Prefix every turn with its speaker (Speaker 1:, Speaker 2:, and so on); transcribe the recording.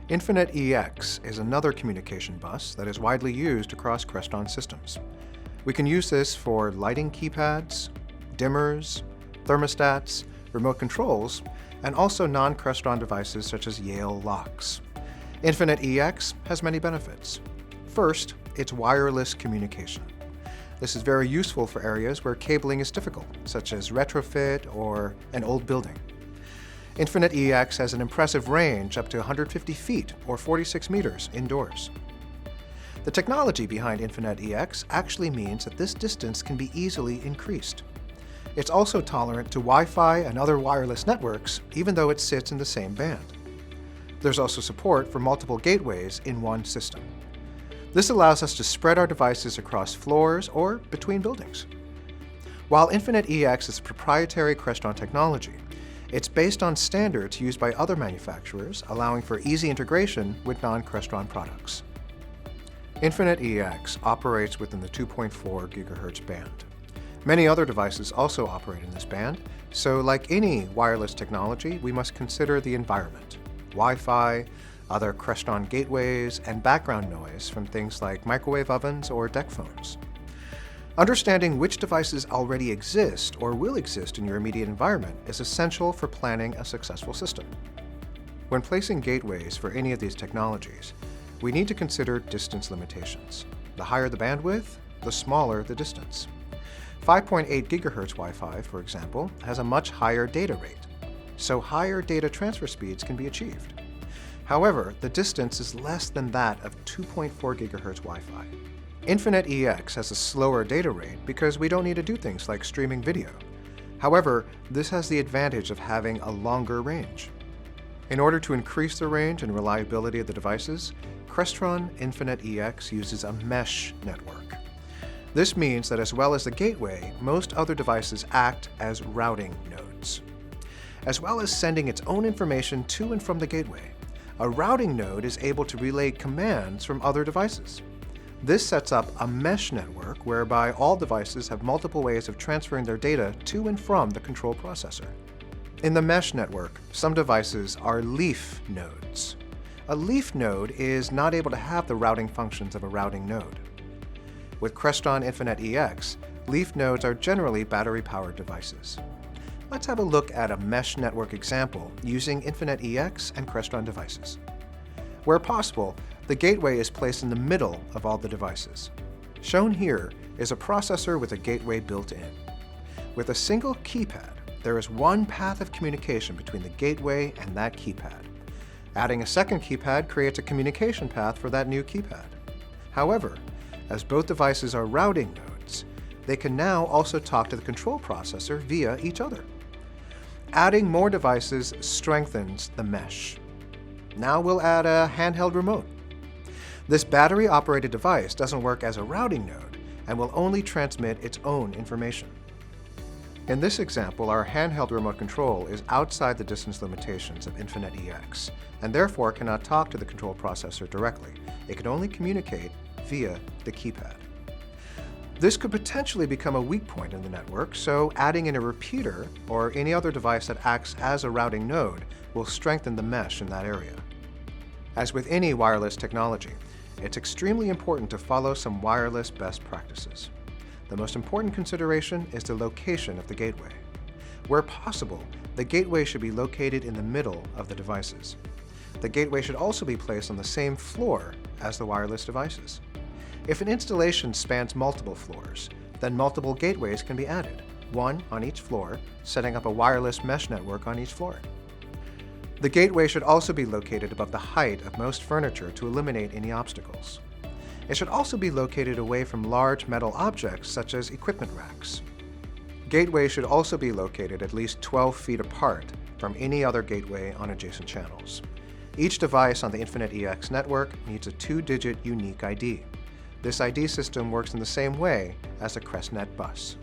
Speaker 1: infiNET EX is another communication bus that is widely used across Crestron Systems. We can use this for lighting keypads, dimmers, thermostats, remote controls, and also non-Crestron devices such as Yale locks. infiNET EX has many benefits. First, it's wireless communication. This is very useful for areas where cabling is difficult, such as retrofit or an old building. infiNET EX has an impressive range up to 150 feet or 46 meters indoors. The technology behind infiNET EX actually means that this distance can be easily increased. It's also tolerant to Wi-Fi and other wireless networks, even though it sits in the same band. There's also support for multiple gateways in one system. This allows us to spread our devices across floors or between buildings. While infiNET EX is a proprietary Crestron technology, it's based on standards used by other manufacturers, allowing for easy integration with non-Crestron products. infiNET EX operates within the 2.4 GHz band. Many other devices also operate in this band, so like any wireless technology, we must consider the environment: Wi-Fi, other Crestron gateways, and background noise from things like microwave ovens or deck phones. Understanding which devices already exist or will exist in your immediate environment is essential for planning a successful system. When placing gateways for any of these technologies, we need to consider distance limitations. The higher the bandwidth, the smaller the distance. 5.8 GHz Wi-Fi, for example, has a much higher data rate, so higher data transfer speeds can be achieved. However, the distance is less than that of 2.4 GHz Wi-Fi. infiNET EX has a slower data rate because we don't need to do things like streaming video. However, this has the advantage of having a longer range. In order to increase the range and reliability of the devices, Crestron infiNET EX uses a mesh network. This means that as well as the gateway, most other devices act as routing nodes. As well as sending its own information to and from the gateway, a routing node is able to relay commands from other devices. This sets up a mesh network whereby all devices have multiple ways of transferring their data to and from the control processor. In the mesh network, some devices are leaf nodes. A leaf node is not able to have the routing functions of a routing node. With Crestron infiNET EX, leaf nodes are generally battery-powered devices. Let's have a look at a mesh network example using infiNET EX and Crestron devices. Where possible, the gateway is placed in the middle of all the devices. Shown here is a processor with a gateway built in. With a single keypad, there is one path of communication between the gateway and that keypad. Adding a second keypad creates a communication path for that new keypad. However, as both devices are routing nodes, they can now also talk to the control processor via each other. Adding more devices strengthens the mesh. Now we'll add a handheld remote. This battery-operated device doesn't work as a routing node and will only transmit its own information. In this example, our handheld remote control is outside the distance limitations of infiNET EX and therefore cannot talk to the control processor directly. It can only communicate via the keypad. This could potentially become a weak point in the network, so adding in a repeater or any other device that acts as a routing node will strengthen the mesh in that area. As with any wireless technology, it's extremely important to follow some wireless best practices. The most important consideration is the location of the gateway. Where possible, the gateway should be located in the middle of the devices. The gateway should also be placed on the same floor as the wireless devices. If an installation spans multiple floors, then multiple gateways can be added, one on each floor, setting up a wireless mesh network on each floor. The gateway should also be located above the height of most furniture to eliminate any obstacles. It should also be located away from large metal objects such as equipment racks. Gateways should also be located at least 12 feet apart from any other gateway on adjacent channels. Each device on the infiNET EX network needs a 2-digit unique ID. This ID system works in the same way as a CrestNet bus.